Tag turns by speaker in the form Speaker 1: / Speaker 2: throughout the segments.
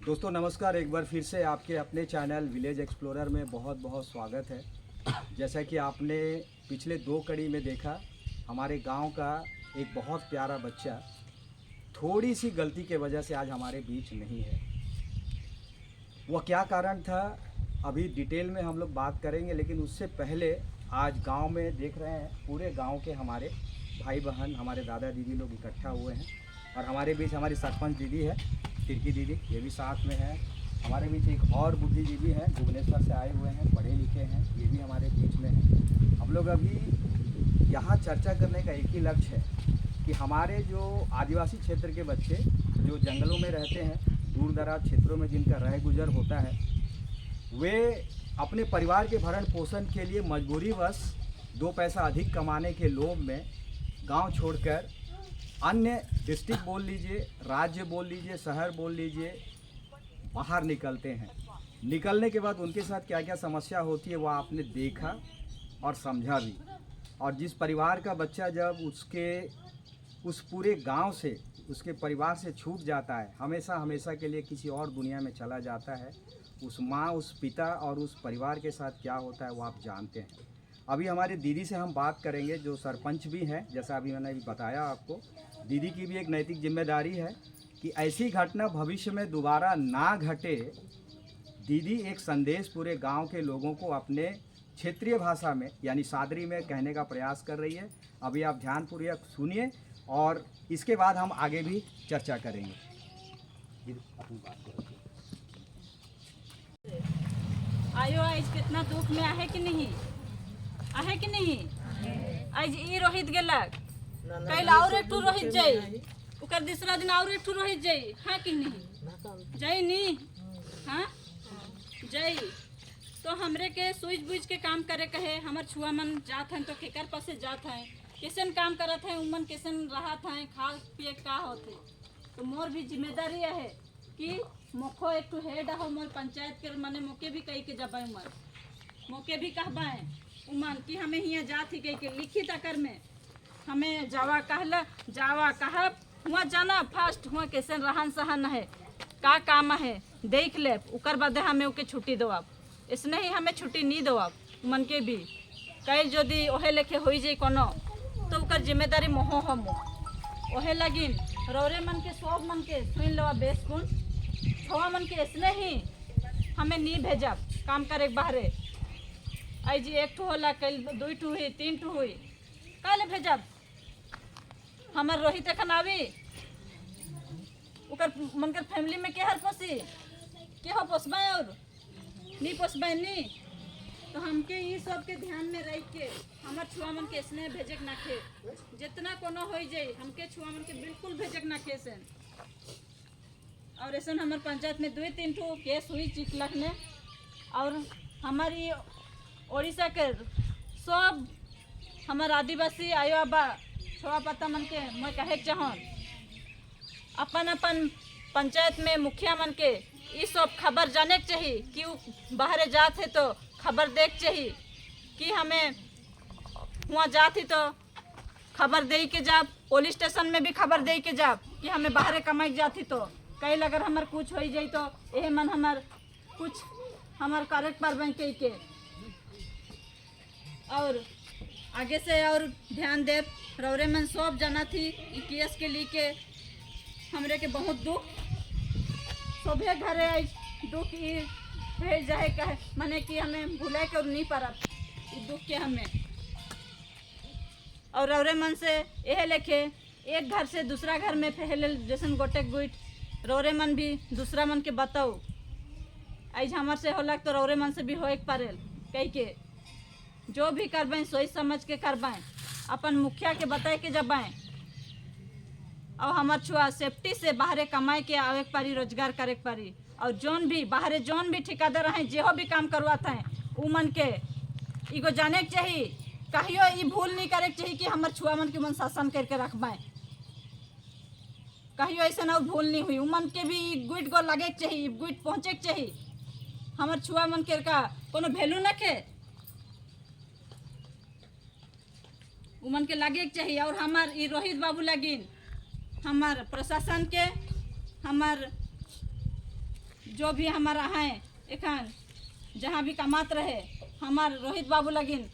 Speaker 1: दोस्तों नमस्कार, एक बार फिर से आपके अपने चैनल विलेज एक्सप्लोरर में बहुत बहुत स्वागत है। जैसा कि आपने पिछले 2 कड़ी में देखा, हमारे गांव का एक बहुत प्यारा बच्चा थोड़ी सी गलती के वजह से आज हमारे बीच नहीं है। वह क्या कारण था, अभी डिटेल में हम लोग बात करेंगे, लेकिन उससे पहले आज गांव में देख रहे हैं पूरे गांव के हमारे भाई बहन, हमारे दादा दीदी लोग इकट्ठा हुए हैं और हमारे बीच हमारी सरपंच दीदी है, तिरकी दीदी, ये भी साथ में है। हमारे बीच एक और बुद्धिजीवी हैं, भुवनेश्वर से आए हुए हैं, पढ़े लिखे हैं, ये भी हमारे बीच में हैं। हम लोग अभी यहाँ चर्चा करने का एक ही लक्ष्य है कि हमारे जो आदिवासी क्षेत्र के बच्चे जो जंगलों में रहते हैं, दूर दराज क्षेत्रों में जिनका रह गुजर होता है, वे अपने परिवार के भरण पोषण के लिए मजबूरीवश 2 पैसा अधिक कमाने के लोभ में गांव छोड़कर अन्य डिस्ट्रिक्ट बोल लीजिए, राज्य बोल लीजिए, शहर बोल लीजिए, बाहर निकलते हैं। निकलने के बाद उनके साथ क्या क्या समस्या होती है वो आपने देखा और समझा भी। और जिस परिवार का बच्चा जब उस पूरे गांव से, उसके परिवार से छूट जाता है, हमेशा हमेशा के लिए किसी और दुनिया में चला जाता है, उस माँ, उस पिता और उस परिवार के साथ क्या होता है वो आप जानते हैं। अभी हमारी दीदी से हम बात करेंगे जो सरपंच भी हैं। जैसा अभी मैंने अभी बताया आपको, दीदी की भी एक नैतिक जिम्मेदारी है कि ऐसी घटना भविष्य में दोबारा ना घटे। दीदी एक संदेश पूरे गांव के लोगों को अपने क्षेत्रीय भाषा में यानी सादरी में कहने का प्रयास कर रही है। अभी आप ध्यानपूर्वक सुनिए और इसके बाद हम आगे भी चर्चा करेंगे।
Speaker 2: आयो आज कितना दुख में आहे कि नहीं, आहे कि नहीं। आज ई रोहित गेलक, कल और एक ठो रोहित जाई, ओकर दूसरा दिन और एक ठो रोहित जाई, हाँ कि नहीं जाई नहीं, हाँ जाई। तो हमरे के सूझ बूझ के काम करे कहे, हमर छुआ मन जात हैं तो केकर पासे जात हैं, कैसन काम करत हैं, उमन कैसन रहत हैं, खा पिए का होते। तो मोर भी जिम्मेदारी है कि मोखो एक ठो हेड हो मोर पंचायत के, माने मोके भी कही के जबाई उमन, मोके भी कहबाएं उमन कि हमें यहाँ जात ही कही के लिखित आकर में हमें जावा कहला, जावा कहब हुआ जाना फास्ट हुआ कैसन रहन सहन है, का काम है देख ले, उकर बादे हमें ओके छुट्टी दो। अब इसने ही हमें छुट्टी नहीं दो। अब मन के भी कल यदि ओहे लेखे हो जाए कोनो तो उकर जिम्मेदारी मोहो हम ओहे लगिन रौरे मन के सब मन के सुन लो बेस गुण छवा मन के इसने ही हमें नहीं भेजब काम करे बाहरे। आई जी एक ठो होला, कल 2 ठो हुई, 3 ठो हुई, काले भेजब। हमार रोहित एखन आवी, उकर मनकर फैमिली में के हर पोसी के हो पोसबे और नहीं पोसबे नहीं। तो हमके ये सब के ध्यान में रख के हमार छुआ मन के स्नेह भेजक ना खे, जितना कोनो हो जाए हमके छुआ मन के बिल्कुल भेजक ना खे सन। और ऐसा हमार पंचायत में 2-3 ठो केस हुई चिटलक में। और हमारी ओडिशा के सब हमार आदिवासी आयो आबा छोड़ा पता मन के मैं कहे चाहूँ, अपन अपन पंचायत में मुखिया मन के ये सब खबर जाने के चाहिए कि वो बाहर जात है तो खबर देख चाहिए कि हमें वहाँ जात ही तो खबर दे के जाब, पुलिस स्टेशन में भी खबर दे के जाब कि हमें बाहर कमाई जाती। तो कल अगर हमार कुछ हो जाए तो यह मन हमार कुछ हमार करे पर बैंक के और आगे से और ध्यान दे। रौरे मन सब जाना थी ई केस के लिए के हमरे के बहुत दुख सभे घरे आई दुख ई भेज जाए कहे माने कि हमें भूले के नहीं पारब ई दुख के हमें। और रौरे मन से यह लेके एक घर से दूसरा घर में फैले जैसन गोटे गुट रौरे मन भी दूसरा मन के बताओ। आज हमार से होला तो रौरे मन से भी हो एक पारेल कही के जो भी करबें सोच समझ के करबें, अपन मुखिया के बताए के जबाएं। और हमार छुआ सेफ्टी से बाहरे कमाए के आवे पारी, रोजगार करे पारी। और जोन भी बाहरे जोन भी ठेकेदार हैं जो भी काम करवाते हैं उ मन के इको जाने के चाहिए, कहियो ये भूल नहीं करे के चाहिए कि हमार छुआ मन के मन शासन करके रखबें, कहियो ऐसा ना भूल नहीं हुई। उमन के भी गुट को लगे के चाहिए, गुट पहुँचे के चाहिए। हमार छुआ मन के का कोनो वैल्यू न के उमन के लगे के चाहिए। और हमार ये रोहित बाबू लगिन हमार प्रशासन के, हमार जो भी हमारा है एखन जहाँ भी कमात रहे हमार रोहित बाबू लगिन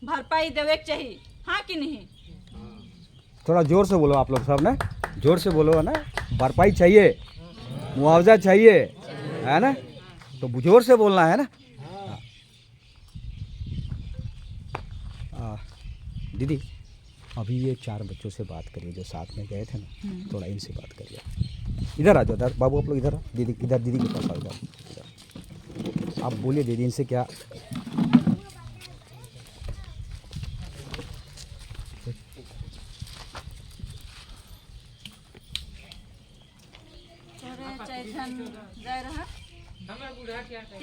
Speaker 2: भरपाई देवे के चाहिए, हाँ कि नहीं?
Speaker 1: थोड़ा जोर से बोलो आप लोग सब ना, जोर से बोलो है ना। भरपाई चाहिए, मुआवजा चाहिए, है ना, तो जोर से बोलना है ना। दीदी अभी ये 4 बच्चों से बात करिए जो साथ में गए थे ना, थोड़ा इनसे बात करिए। इधर आ जाओ, इधर बाबू आप लोग इधर आओ, दीदी इधर, दीदी के पास आओ, इधर आप बोलिए दीदी इनसे क्या।
Speaker 2: जाए रहा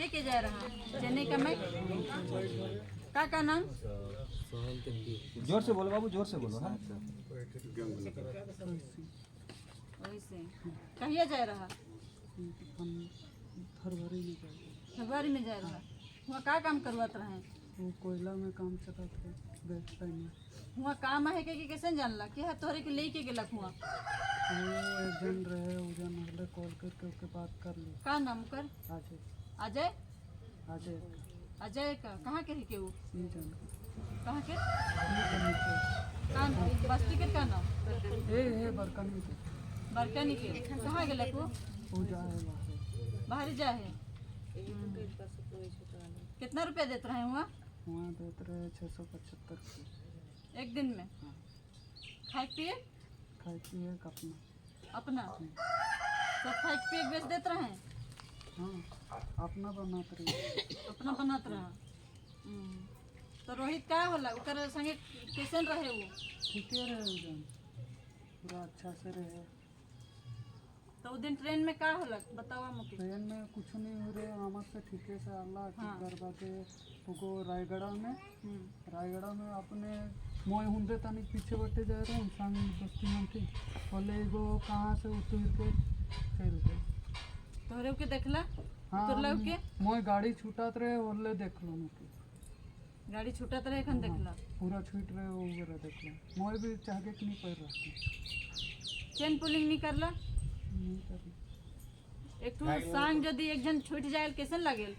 Speaker 2: के जाए रहा चेन्नई का मैं का नाम?
Speaker 1: जोर से बोलो बाबू, जोर से बोलो। हाँ
Speaker 2: वैसे कहिए जाए रहा? फरवरी में जाए रहा। वहाँ का काम करवात रहे?
Speaker 3: वो कोयला में काम चलत है बेचता में।
Speaker 2: वहाँ काम है कि कैसे जानला कि है तोहरे के लेके गेलक? हुआ
Speaker 3: वो एक जन रहे उजन हले कॉल करके उसके बात कर ली।
Speaker 2: का नाम कर?
Speaker 3: अजय।
Speaker 2: अजय?
Speaker 3: अजय
Speaker 2: अजय का कहाँ के है के? वो
Speaker 3: नहीं जान
Speaker 2: कहाँ के? का नाम बस्ती के का नाम?
Speaker 3: ए बरकन में
Speaker 2: बरकनी के। कहाँ गेलक वो?
Speaker 3: वो जा है बाहर।
Speaker 2: बाहर जा है। कितना रुपया देते रहे वहाँ?
Speaker 3: वहाँ देते रहे 675
Speaker 2: एक दिन में। खाए पिए
Speaker 3: खाए पिए
Speaker 2: अपना
Speaker 3: अपना
Speaker 2: सब खाए पिए बेच देते रहे?
Speaker 3: हाँ अपना बनाते रहे।
Speaker 2: अपना बनाते रहा। तो रोहित का होला उकर संगे कैसन रहे वो?
Speaker 3: ठीक रहे उजन पूरा अच्छा से रहे।
Speaker 2: तो उस दिन ट्रेन में का होला बतावा मुझे।
Speaker 3: ट्रेन में कुछ नहीं हो रहे हमारे से ठीक से अल्लाह ठीक करवा के उनको रायगढ़ में अपने मोय हुंदे तनिक पीछे बटे जा रहे हैं संग दोस्ती में थी बोले एगो कहाँ से उतर के चल गए।
Speaker 2: तोहरे के देखला?
Speaker 3: हाँ
Speaker 2: उतरला के?
Speaker 3: मोय गाड़ी छूटत रहे बोले देख लो मुझे
Speaker 2: गाड़ी छूटत रहे खन देखला?
Speaker 3: पूरा छूट रहे वो वगैरह देख लो। मोय भी चाहे कि नहीं पैर रखते
Speaker 2: चेन पुलिंग नहीं करला?
Speaker 3: नहीं कर
Speaker 2: एक तो सांग यदि एक जन छूट जाए कैसन लगेल?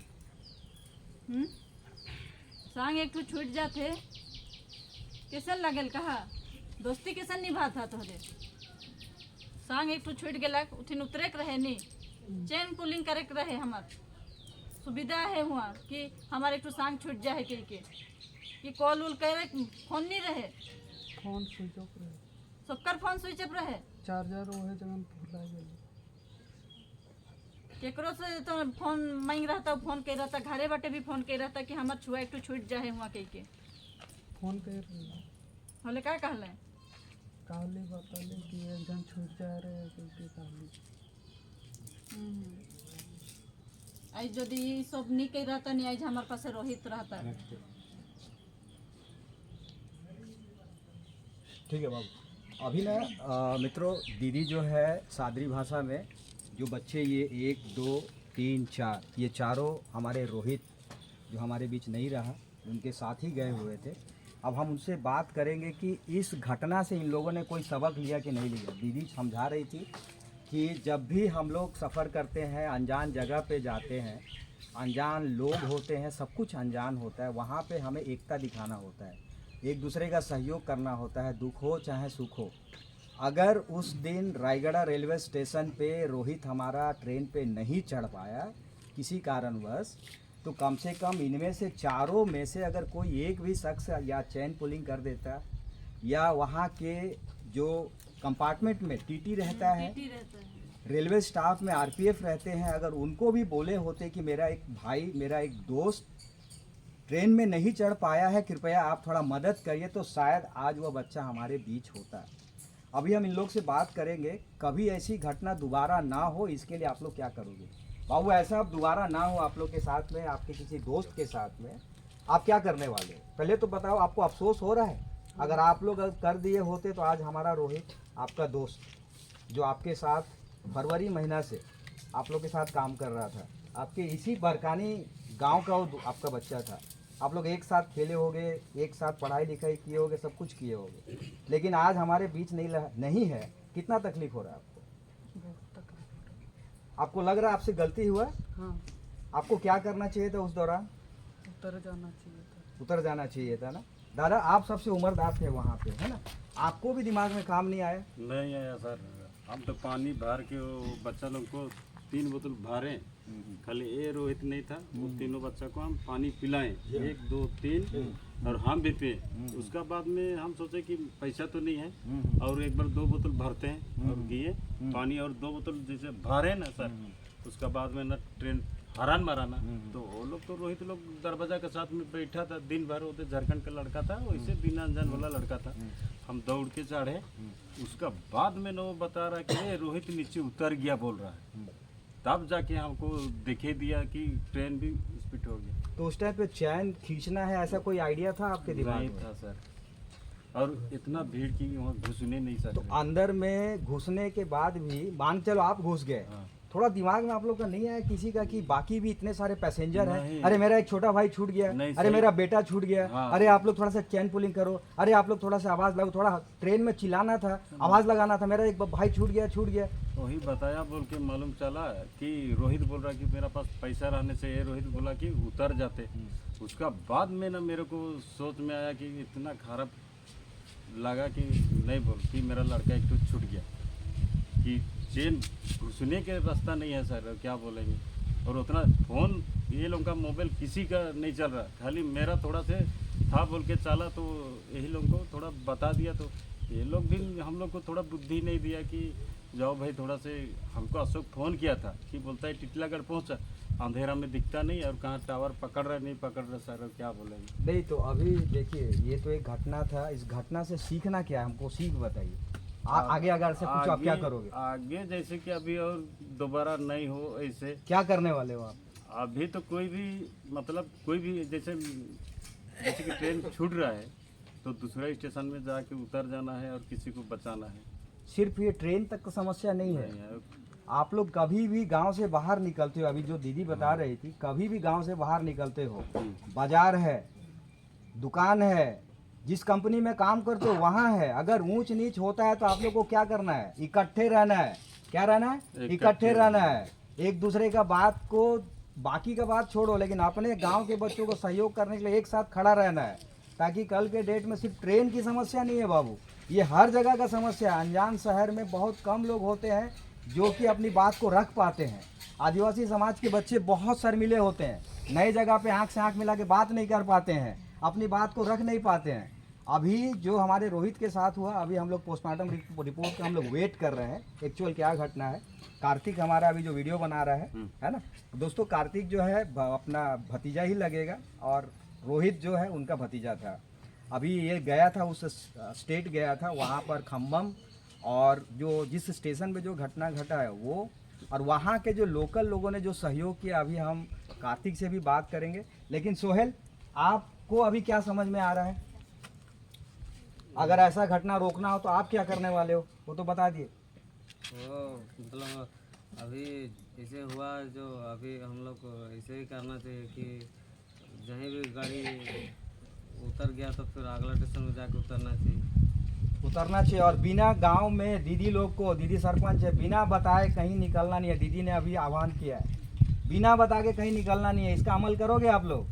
Speaker 2: सांग एक तो छूट जाते कैसन लगेल? कहा दोस्ती कैसन निभा था तोहरे? सांग एक तो छूट गेलक उठिन उतरे के रहे नी चेन पुलिंग करे के रहे। हमार सुविधा है हुआ कि हमारे एक तो सांग छूट जाए के कि कॉल उल करे फोन नहीं रहे।
Speaker 3: फोन स्विच ऑफ रहे
Speaker 2: सबकर फोन स्विच ऑफ रहे।
Speaker 3: चार्जर वही जगह भुला गए
Speaker 2: केकरो से तो फोन मांग रहा था फोन कह रहा था घरे बाटे भी फोन कह रहा था कि हमार छुआ एक तो छूट जाए हुआ कह के
Speaker 3: फोन कर रहे
Speaker 2: होले का कहले
Speaker 3: काली बताले कि एक जन छूट जा रहे हैं क्योंकि काली
Speaker 2: आज यदि ई सब नहीं कह रहा था नहीं आज हमारे पास रोहित रहता।
Speaker 1: ठीक है बाबू। अभी ना मित्रों दीदी जो है सादरी भाषा में जो बच्चे ये 1 2 3 4 ये चारों हमारे रोहित जो हमारे बीच नहीं रहा उनके साथ ही गए हुए थे। अब हम उनसे बात करेंगे कि इस घटना से इन लोगों ने कोई सबक लिया कि नहीं लिया। दीदी समझा रही थी कि जब भी हम लोग सफ़र करते हैं अनजान जगह पे जाते हैं अनजान लोग होते हैं सब कुछ अनजान होता है वहाँ पे हमें एकता दिखाना होता है एक दूसरे का सहयोग करना होता है दुख हो चाहे सुख हो। अगर उस दिन रायगढ़ रेलवे स्टेशन पे रोहित हमारा ट्रेन पे नहीं चढ़ पाया किसी कारणवश तो कम से कम इनमें से चारों में से अगर कोई एक भी शख्स या चेन पुलिंग कर देता या वहाँ के जो कंपार्टमेंट में टीटी रहता है रेलवे स्टाफ में आरपीएफ रहते हैं अगर उनको भी बोले होते कि मेरा एक भाई मेरा एक दोस्त ट्रेन में नहीं चढ़ पाया है कृपया आप थोड़ा मदद करिए तो शायद आज वह बच्चा हमारे बीच होता। अभी हम इन लोग से बात करेंगे कभी ऐसी घटना दोबारा ना हो इसके लिए आप लोग क्या करोगे। बाबू ऐसा अब दोबारा ना हो आप लोग के साथ में आपके किसी दोस्त के साथ में आप क्या करने वाले हो पहले तो बताओ आपको अफसोस हो रहा है? अगर आप लोग कर दिए होते तो आज हमारा रोहित आपका दोस्त जो आपके साथ फरवरी महीना से आप लोग के साथ काम कर रहा था आपके इसी बरकानी गांव का वो आपका बच्चा था आप लोग एक साथ खेले होगे एक साथ पढ़ाई लिखाई किए होगे सब कुछ किए होगे लेकिन आज हमारे बीच नहीं है कितना तकलीफ हो रहा है आपको? आपको लग रहा है आपसे गलती हुआ?
Speaker 3: हाँ,
Speaker 1: आपको क्या करना चाहिए था उस दौरान?
Speaker 3: उतर जाना चाहिए था।
Speaker 1: उतर जाना चाहिए था ना। दादा आप सबसे उम्रदार थे वहाँ पे, है ना, आपको भी दिमाग में काम नहीं आया?
Speaker 4: नहीं आया सर। हम तो पानी भर के वो बच्चा लोग को 3 बोतल भरे, खाली ये रोहित नहीं था, वो तीनों बच्चा को हम पानी पिलाएं, 1 2 3 और हम भी पिए। उसका बाद में हम सोचे कि पैसा तो नहीं है और एक बार 2 बोतल भरते हैं और दिए पानी, और 2 बोतल जैसे भरे ना सर, उसका बाद में ना ट्रेन हरान माराना, तो वो लोग तो रोहित लोग दरवाजा के साथ में बैठा था दिन भर, वो तो झारखंड का लड़का था, वैसे बिना अनजान वाला लड़का था। हम दौड़ के चढ़े, उसका बाद में ना वो बता रहा कि ये रोहित नीचे उतर गया बोल रहा है, तब जाके हमको दिखे दिया कि ट्रेन भी स्पीड हो गया।
Speaker 1: तो उस टाइम पे चैन खींचना है ऐसा कोई आइडिया था आपके दिमाग
Speaker 4: नहीं
Speaker 1: में?
Speaker 4: था सर, और इतना भीड़ की वहाँ घुसने नहीं
Speaker 1: तो
Speaker 4: सकते।
Speaker 1: अंदर में घुसने के बाद भी मान के चलो आप घुस गए,
Speaker 4: हाँ।
Speaker 1: थोड़ा दिमाग में आप लोग का नहीं आया किसी का कि बाकी भी इतने सारे पैसेंजर हैं,
Speaker 4: नहीं।
Speaker 1: अरे मेरा एक छोटा भाई छूट गया,
Speaker 4: नहीं,
Speaker 1: अरे
Speaker 4: सही।
Speaker 1: मेरा बेटा छूट गया,
Speaker 4: हाँ।
Speaker 1: अरे आप लोग थोड़ा सा चैन पुलिंग करो, अरे आप लोग थोड़ा सा आवाज लगाओ, थोड़ा ट्रेन में चिल्लाना था, आवाज लगाना था, मेरा एक भाई छूट गया।
Speaker 4: वही बताया बोल के मालूम चला कि रोहित बोल रहा कि मेरा पास पैसा रहने से ये रोहित बोला कि उतर जाते। उसका बाद में ना मेरे को सोच में आया कि इतना खराब लगा कि नहीं बोल कि मेरा लड़का एक तो छूट गया, कि चेन घुसने के रास्ता नहीं है सर, क्या बोलेंगे। और उतना फ़ोन ये लोग का मोबाइल किसी का नहीं चल रहा, खाली मेरा थोड़ा से था बोल के चला, तो यही लोग को थोड़ा बता दिया, तो ये लोग भी हम लोग को थोड़ा बुद्धि नहीं दिया कि जाओ भाई थोड़ा से। हमको अशोक फ़ोन किया था कि बोलता है टिटलागढ़ पहुँचा, अंधेरा में दिखता नहीं और कहाँ टावर पकड़ रहा नहीं पकड़ रहा सर, क्या बोलेंगे।
Speaker 1: नहीं तो अभी देखिए ये तो एक घटना था, इस घटना से सीखना क्या है, हमको सीख बताइए। आगे अगर से कुछ आप क्या करोगे?
Speaker 4: आगे जैसे कि अभी और दोबारा नहीं हो ऐसे,
Speaker 1: क्या करने वाले हो आप?
Speaker 4: अभी तो कोई भी मतलब कोई भी जैसे कि ट्रेन छूट रहा है तो दूसरा स्टेशन में जाके उतर जाना है और किसी को बचाना है।
Speaker 1: सिर्फ ये ट्रेन तक का समस्या नहीं है,
Speaker 4: नहीं है।
Speaker 1: आप लोग कभी भी गांव से बाहर निकलते हो, अभी जो दीदी बता रही थी, कभी भी गांव से बाहर निकलते हो, बाजार है, दुकान है, जिस कंपनी में काम करते हो वहाँ है, अगर ऊंच नीच होता है तो आप लोग को क्या करना है? इकट्ठे रहना है। क्या रहना है? इकट्ठे रहना है। एक दूसरे का बात को, बाकी का बात छोड़ो, लेकिन अपने गांव के बच्चों को सहयोग करने के लिए एक साथ खड़ा रहना है, ताकि कल के डेट में सिर्फ ट्रेन की समस्या नहीं है बाबू, ये हर जगह का समस्या है। अनजान शहर में बहुत कम लोग होते हैं जो कि अपनी बात को रख पाते हैं। आदिवासी समाज के बच्चे बहुत शर्मीले होते हैं, नए जगह पे आंख से आंख मिला के बात नहीं कर पाते हैं, अपनी बात को रख नहीं पाते हैं। अभी जो हमारे रोहित के साथ हुआ, अभी हम लोग पोस्टमार्टम रिपोर्ट का हम लोग वेट कर रहे हैं, एक्चुअल क्या घटना है। कार्तिक हमारा अभी जो वीडियो बना रहा है ना दोस्तों, कार्तिक जो है अपना भतीजा ही लगेगा और रोहित जो है उनका भतीजा था। अभी ये गया था, उस स्टेट गया था, वहाँ पर खम्बम और जो जिस स्टेशन पे जो घटना घटा है वो, और वहाँ के जो लोकल लोगों ने जो सहयोग किया, अभी हम कार्तिक से भी बात करेंगे। लेकिन सोहेल, आपको अभी क्या समझ में आ रहा है? अगर ऐसा घटना रोकना हो तो आप क्या करने वाले हो, वो तो बता दिए।
Speaker 5: वो मतलब अभी ऐसे हुआ जो अभी हम लोग को ऐसे ही करना चाहिए कि जहीं भी गाड़ी उतर गया तो फिर अगला स्टेशन में जाके उतरना चाहिए।
Speaker 1: और बिना गांव में दीदी लोग को, दीदी सरपंच है, बिना बताए कहीं निकलना नहीं है। दीदी ने अभी आह्वान किया है, बिना बता के कहीं निकलना नहीं है। इसका अमल करोगे आप लोग?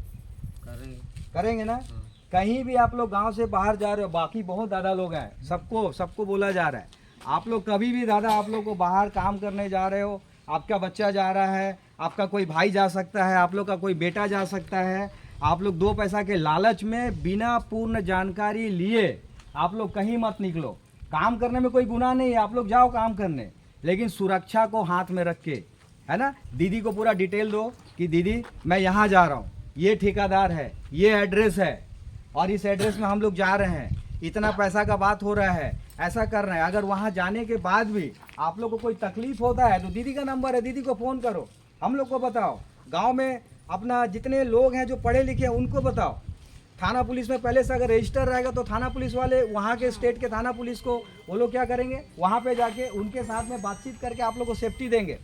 Speaker 1: करेंगे ना?
Speaker 5: हाँ।
Speaker 1: कहीं भी आप लोग गांव से बाहर जा रहे हो, बाकी बहुत ज़्यादा लोग हैं, सबको बोला जा रहा है, आप लोग कभी भी दादा आप लोग को बाहर काम करने जा रहे हो, आपका बच्चा जा रहा है, आपका कोई भाई जा सकता है, आप लोग का कोई बेटा जा सकता है, आप लोग 2 पैसा के लालच में बिना पूर्ण जानकारी लिए आप लोग कहीं मत निकलो। काम करने में कोई गुनाह नहीं है, आप लोग जाओ काम करने, लेकिन सुरक्षा को हाथ में रख के, है ना। दीदी को पूरा डिटेल दो कि दीदी मैं यहाँ जा रहा हूँ, ये ठेकेदार है, ये एड्रेस है और इस एड्रेस में हम लोग जा रहे हैं, इतना पैसा का बात हो रहा है, ऐसा कर रहे हैं। अगर वहाँ जाने के बाद भी आप लोग को कोई तकलीफ होता है तो दीदी का नंबर है, दीदी को फ़ोन करो, हम लोग को बताओ। गांव में अपना जितने लोग हैं जो पढ़े लिखे हैं उनको बताओ। थाना पुलिस में पहले से अगर रजिस्टर रहेगा तो थाना पुलिस वाले, वहाँ के स्टेट के थाना पुलिस को, वो लोग क्या करेंगे, वहाँ पे जाके उनके साथ में बातचीत करके आप लोग को सेफ्टी देंगे।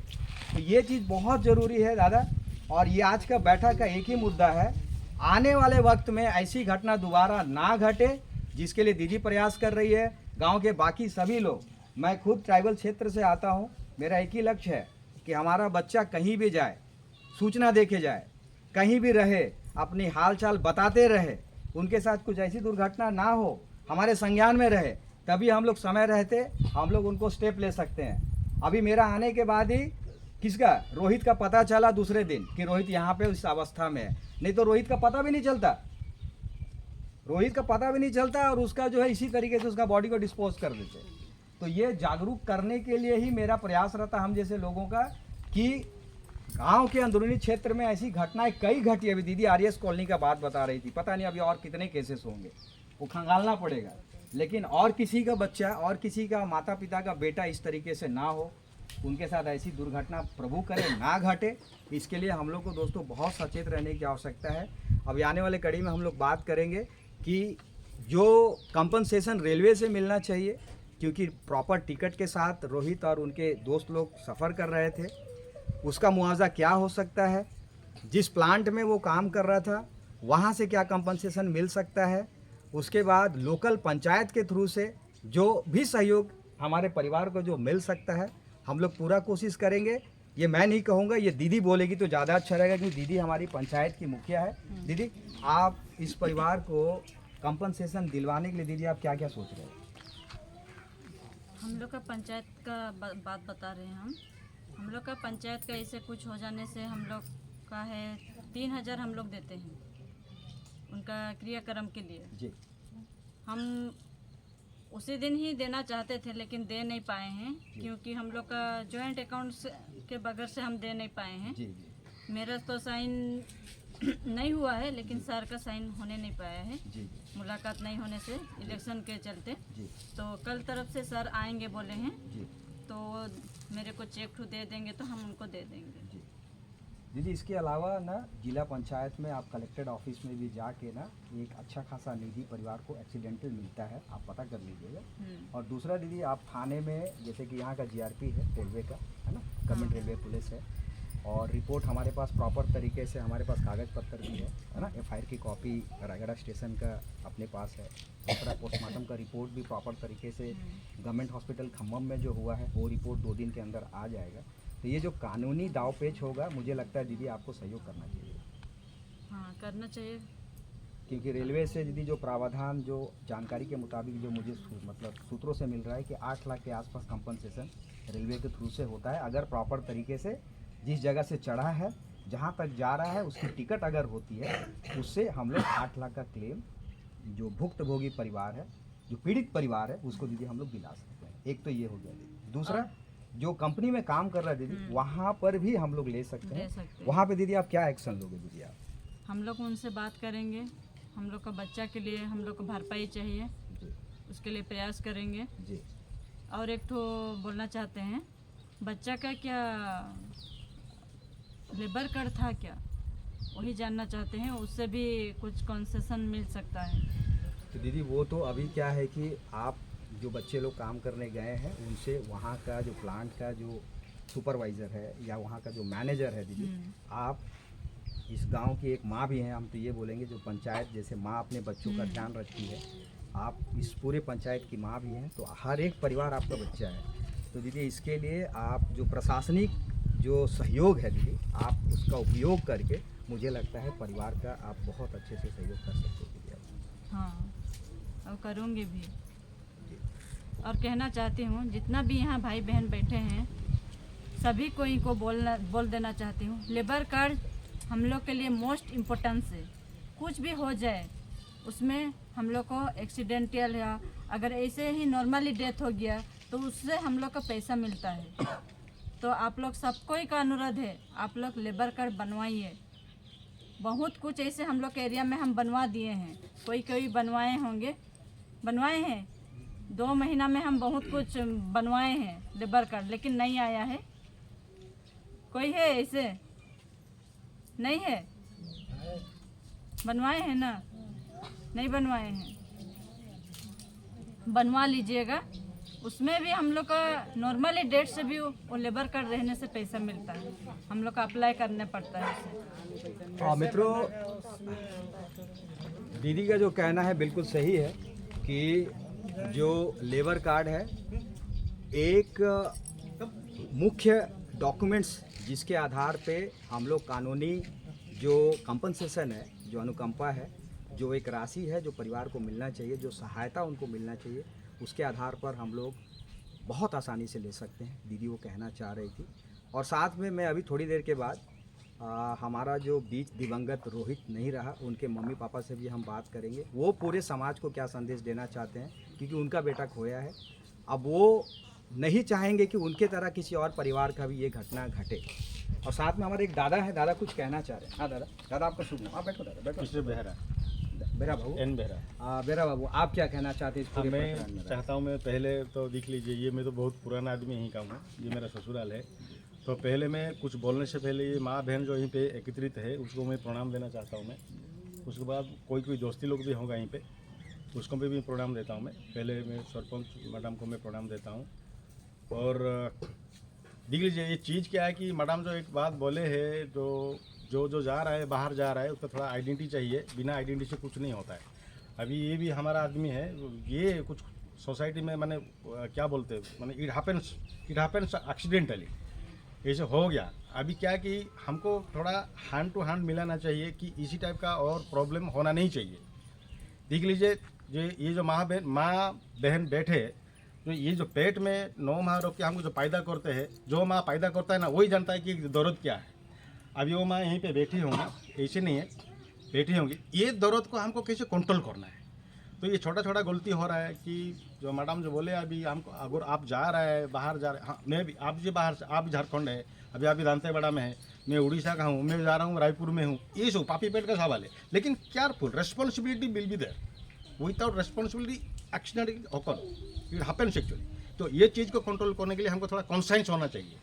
Speaker 1: तो ये चीज़ बहुत ज़रूरी है दादा। और ये आज का बैठक का एक ही मुद्दा है, आने वाले वक्त में ऐसी घटना दोबारा ना घटे, जिसके लिए दीदी प्रयास कर रही है, गांव के बाकी सभी लोग। मैं खुद ट्राइबल क्षेत्र से आता हूं, मेरा एक ही लक्ष्य है कि हमारा बच्चा कहीं भी जाए, सूचना देके जाए, कहीं भी रहे, अपनी हाल चाल बताते रहे, उनके साथ कुछ ऐसी दुर्घटना ना हो, हमारे संज्ञान में रहे, तभी हम लोग समय रहते हम लोग उनको स्टेप ले सकते हैं। अभी मेरा आने के बाद ही किसका, रोहित का पता चला दूसरे दिन कि रोहित यहाँ पे इस अवस्था में है, नहीं तो रोहित का पता भी नहीं चलता, रोहित का पता भी नहीं चलता और उसका जो है इसी तरीके से उसका बॉडी को डिस्पोज कर देते। तो ये जागरूक करने के लिए ही मेरा प्रयास रहता हम जैसे लोगों का कि गांव के अंदरूनी क्षेत्र में ऐसी घटनाएं कई घटी। अभी दीदी आरएस कॉलोनी का बात बता रही थी, पता नहीं अभी और कितने केसेस होंगे, वो खंगालना पड़ेगा, लेकिन और किसी का बच्चा और किसी का माता पिता का बेटा इस तरीके से ना हो, उनके साथ ऐसी दुर्घटना प्रभु करे ना घटे, इसके लिए हम लोग को दोस्तों बहुत सचेत रहने की आवश्यकता है। अभी आने वाले कड़ी में हम लोग बात करेंगे कि जो कंपनसेशन रेलवे से मिलना चाहिए, क्योंकि प्रॉपर टिकट के साथ रोहित और उनके दोस्त लोग सफ़र कर रहे थे, उसका मुआवजा क्या हो सकता है, जिस प्लांट में वो काम कर रहा था वहाँ से क्या कंपनसेशन मिल सकता है, उसके बाद लोकल पंचायत के थ्रू से जो भी सहयोग हमारे परिवार को जो मिल सकता है हम लोग पूरा कोशिश करेंगे। ये मैं नहीं कहूँगा, ये दीदी बोलेगी तो ज़्यादा अच्छा रहेगा, क्योंकि दीदी हमारी पंचायत की मुखिया है। दीदी, आप इस परिवार को कंपनसेशन दिलवाने के लिए दीदी आप क्या क्या सोच रहे हैं?
Speaker 2: हम लोग का पंचायत का बात बता रहे हैं हम लोग का पंचायत का ऐसे कुछ हो जाने से हम लोग का है 3000 हम लोग देते हैं उनका क्रियाक्रम के लिए।
Speaker 1: जी,
Speaker 2: हम उसी दिन ही देना चाहते थे लेकिन दे नहीं पाए हैं, क्योंकि हम लोग का जॉइंट अकाउंट के बगैर से हम दे नहीं पाए हैं।
Speaker 1: जी, जी,
Speaker 2: मेरा तो साइन नहीं हुआ है, लेकिन सर का साइन होने नहीं पाया है,
Speaker 1: जी,
Speaker 2: मुलाकात नहीं होने से इलेक्शन के चलते।
Speaker 1: जी,
Speaker 2: तो कल तरफ से सर आएंगे बोले हैं,
Speaker 1: जी,
Speaker 2: तो मेरे को चेक ठू दे देंगे तो हम उनको दे देंगे।
Speaker 1: जी। दीदी, इसके अलावा ना जिला पंचायत में आप कलेक्टेड ऑफिस में भी जाके ना एक अच्छा खासा निधि परिवार को एक्सीडेंटल मिलता है, आप पता कर लीजिएगा। और दूसरा दीदी, आप थाने में जैसे कि यहाँ का जीआरपी है रेलवे का, है ना, गवर्नमेंट रेलवे पुलिस है, और रिपोर्ट हमारे पास प्रॉपर तरीके से, हमारे पास कागज़ पत्तर भी है ना, एफआईआर की कॉपी रायगढ़ स्टेशन का अपने पास है, दूसरा पोस्टमार्टम का रिपोर्ट भी प्रॉपर तरीके से गवर्नमेंट हॉस्पिटल खम्मम में जो हुआ है वो रिपोर्ट 2 दिन के अंदर आ जाएगा। तो ये जो कानूनी दाव पेच होगा, मुझे लगता है दीदी आपको सहयोग करना चाहिए।
Speaker 2: हाँ, करना चाहिए,
Speaker 1: क्योंकि रेलवे से दीदी जो प्रावधान, जो जानकारी के मुताबिक जो मुझे मतलब सूत्रों से मिल रहा है कि 8 लाख के आसपास कंपनसेशन रेलवे के थ्रू से होता है, अगर प्रॉपर तरीके से जिस जगह से चढ़ा है, जहाँ तक जा रहा है, उसकी टिकट अगर होती है, उससे हम लोग 8 लाख का क्लेम जो भुक्तभोगी परिवार है, जो पीड़ित परिवार है, उसको दीदी हम लोग दिला सकते हैं। एक तो ये हो गया दीदी। दूसरा, जो कंपनी में काम कर रहा है दीदी, वहाँ पर भी हम लोग ले सकते हैं। वहाँ पे दीदी आप क्या एक्शन लोगे दीदी आप?
Speaker 2: हम लोग उनसे बात करेंगे, हम लोग का बच्चा के लिए हम लोग को भरपाई चाहिए, उसके लिए प्रयास करेंगे
Speaker 1: जी।
Speaker 2: और एक तो बोलना चाहते हैं, बच्चा का क्या लेबर कार्ड था क्या, वही जानना चाहते हैं, उससे भी कुछ कंसेशन मिल सकता है।
Speaker 1: तो दीदी वो तो अभी क्या है कि आप जो बच्चे लोग काम करने गए हैं उनसे वहाँ का जो प्लांट का जो सुपरवाइज़र है या वहाँ का जो मैनेजर है दीदी, आप इस गांव की एक माँ भी हैं, हम तो ये बोलेंगे जो पंचायत जैसे माँ अपने बच्चों का ध्यान रखती है, आप इस पूरे पंचायत की माँ भी हैं, तो हर एक परिवार आपका बच्चा है। तो दीदी इसके लिए आप जो प्रशासनिक जो सहयोग है दीदी, आप उसका उपयोग करके मुझे लगता है परिवार का आप बहुत अच्छे से सहयोग कर सकते हो दीदी आप।
Speaker 2: हाँ, और करूँगी भी। और कहना चाहती हूँ, जितना भी यहाँ भाई बहन बैठे हैं सभी को इनको बोल देना चाहती हूँ, लेबर कार्ड हम लोग के लिए मोस्ट इम्पोर्टेंस है। कुछ भी हो जाए उसमें हम लोग को एक्सीडेंटल या अगर ऐसे ही नॉर्मली डेथ हो गया तो उससे हम लोग को पैसा मिलता है। तो आप लोग सबको ही का अनुरोध है, आप लोग लेबर कार्ड बनवाइए। बहुत कुछ ऐसे हम लोग के एरिया में हम बनवा दिए हैं, कोई बनवाए होंगे, बनवाए हैं 2 महीना में हम बहुत कुछ बनवाए हैं लेबर कार्ड, लेकिन नहीं आया है। कोई है ऐसे? नहीं है? बनवाए हैं ना? नहीं बनवाए हैं, बनवा लीजिएगा। उसमें भी हम लोग का नॉर्मली डेट से भी वो लेबर कार्ड रहने से पैसा मिलता है, हम लोग का अप्लाई करना पड़ता है उसे।
Speaker 1: हाँ मित्रों, दीदी का जो कहना है बिल्कुल सही है कि जो लेबर कार्ड है एक मुख्य डॉक्यूमेंट्स जिसके आधार पे हम लोग कानूनी जो कंपनसेशन है, जो अनुकंपा है, जो एक राशि है जो परिवार को मिलना चाहिए, जो सहायता उनको मिलना चाहिए, उसके आधार पर हम लोग बहुत आसानी से ले सकते हैं। दीदी वो कहना चाह रही थी। और साथ में मैं अभी थोड़ी देर के बाद हमारा जो बीच दिवंगत रोहित नहीं रहा, उनके मम्मी पापा से भी हम बात करेंगे। वो पूरे समाज को क्या संदेश देना चाहते हैं, क्योंकि उनका बेटा खोया है। अब वो नहीं चाहेंगे कि उनके तरह किसी और परिवार का भी ये घटना घटे। और साथ में हमारे एक दादा है, दादा कुछ कहना चाह रहे हैं। हाँ दादा आपका शुभ नाम। आप बैठो दादा, बैठो। बेरा बाबू, बेरा बाबू, आप क्या कहना चाहते हैं इस पूरे प्रकरण में?
Speaker 6: चाहता हूँ, मैं पहले तो देख लीजिए, ये मैं तो बहुत पुराना आदमी यहीं का हूँ, ये मेरा ससुराल है। तो पहले मैं कुछ बोलने से पहले ये माँ बहन जो यहीं पे एकत्रित है उसको मैं प्रणाम देना चाहता हूँ मैं। उसके बाद कोई दोस्ती लोग भी होगा यहीं पे, उसको भी प्रणाम देता हूँ मैं। पहले मैं सरपंच मैडम को मैं प्रणाम देता हूँ। और देख लीजिए, ये चीज़ क्या है कि मैडम जो एक बात बोले है, जो जा रहा है, बाहर जा रहा है, उसका थोड़ा आइडेंटिटी चाहिए। बिना आइडेंटिटी से कुछ नहीं होता है। अभी ये भी हमारा आदमी है, ये कुछ सोसाइटी में मैंने क्या बोलते हैं, मैंने इट हैपेंस एक्सीडेंटली, ऐसे हो गया। अभी क्या कि हमको थोड़ा हैंड टू हैंड मिलाना चाहिए कि इसी टाइप का और प्रॉब्लम होना नहीं चाहिए। देख लीजिए, ये जो माँ बहन बैठे, तो ये जो पेट में 9 माह रोक के हमको जो पैदा करते हैं, जो माँ पैदा करता है ना, वही जानता है कि दर्द क्या है। अभी वो माँ यहीं पे बैठी होंगी, ऐसे नहीं है, बैठी होंगी। ये दर्द को हमको कैसे कंट्रोल करना है। तो ये छोटा गलती हो रहा है कि जो मैडम जो बोले, अभी हमको अगर आप जा रहे हैं, बाहर जा रहे हैं, हाँ मैं भी, आप जी बाहर से, आप भी झारखंड है, अभी आप भी दांतेवाड़ा में है, मैं उड़ीसा का हूँ, मैं जा रहा हूँ रायपुर में हूँ, ये सब पापी पेट का सवाल है। लेकिन careful, responsibility will be there. Without responsibility action ओकन, इट हैपेंस एक्चुअली। तो ये चीज़ को कंट्रोल करने के लिए हमको थोड़ा कॉन्शियस होना चाहिए।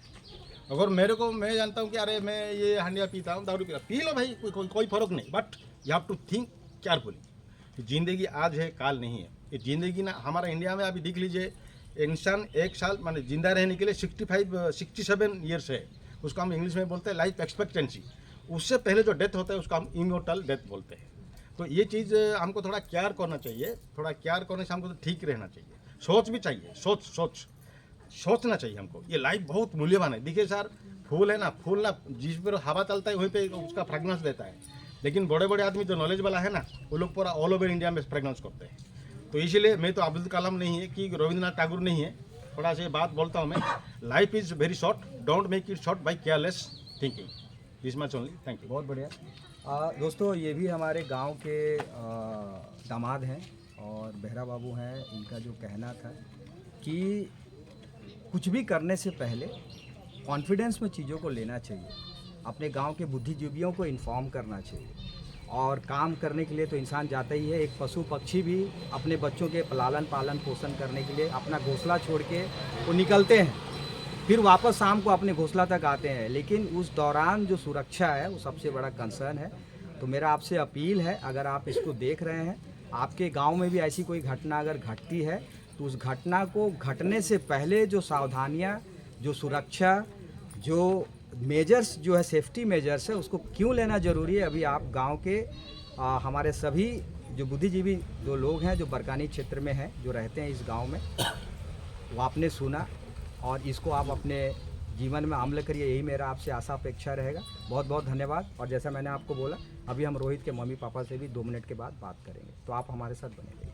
Speaker 6: अगर मैं जानता हूँ कि अरे मैं ये हांडिया पीता हूँ, दारू पी लो भाई, कोई फर्क नहीं, but you have to think carefully. ज़िंदगी आज है, काल नहीं है। ये ज़िंदगी ना, हमारा इंडिया में अभी देख लीजिए, इंसान 1 साल माने जिंदा रहने के लिए 67 ईयर्स है। उसको हम इंग्लिश में बोलते हैं लाइफ एक्सपेक्टेंसी। उससे पहले जो डेथ होता है उसको हम इमोर्टल डेथ बोलते हैं। तो ये चीज़ हमको थोड़ा केयर करना चाहिए। थोड़ा केयर करने से हमको तो ठीक रहना चाहिए। सोच भी चाहिए, सोचना चाहिए हमको। ये लाइफ बहुत मूल्यवान है। देखिए सर, फूल है ना, फूल ना जिस पर हवा चलता है वहीं पे उसका फ्रेगनेंस देता है। लेकिन बड़े आदमी जो नॉलेज वाला है ना, वो लोग पूरा ऑल ओवर इंडिया में फ्रेगनेंस करते हैं। तो इसीलिए मैं तो अब्दुल कलाम नहीं है कि रविंद्रनाथ टैगोर नहीं है, थोड़ा सा बात बोलता हूँ मैं। Life is very short, don't make it short by careless thinking. This much only, thank you.
Speaker 1: बहुत बढ़िया। दोस्तों, ये भी हमारे गांव के दामाद हैं और बेहरा बाबू हैं। इनका जो कहना था कि कुछ भी करने से पहले कॉन्फिडेंस में चीज़ों को लेना चाहिए, अपने गांव के बुद्धिजीवियों को इन्फॉर्म करना चाहिए। और काम करने के लिए तो इंसान जाता ही है। एक पशु पक्षी भी अपने बच्चों के लालन पालन पोषण करने के लिए अपना घोंसला छोड़ के वो निकलते हैं, फिर वापस शाम को अपने घोंसला तक आते हैं। लेकिन उस दौरान जो सुरक्षा है वो सबसे बड़ा कंसर्न है। तो मेरा आपसे अपील है, अगर आप इसको देख रहे हैं, आपके गांव में भी ऐसी कोई घटना अगर घटती है, तो उस घटना को घटने से पहले जो सावधानियां, जो सुरक्षा, जो मेजर्स जो है, सेफ्टी मेजर्स है, उसको क्यों लेना ज़रूरी है। अभी आप गांव के हमारे सभी जो बुद्धिजीवी जो लोग हैं, जो बरकानी क्षेत्र में हैं, जो रहते हैं इस गांव में, वो आपने सुना और इसको आप अपने जीवन में अमल करिए। यही मेरा आपसे आशा अपेक्षा रहेगा। बहुत बहुत धन्यवाद। और जैसा मैंने आपको बोला, अभी हम रोहित के मम्मी पापा से भी 2 मिनट के बाद बात करेंगे, तो आप हमारे साथ बने रहिए।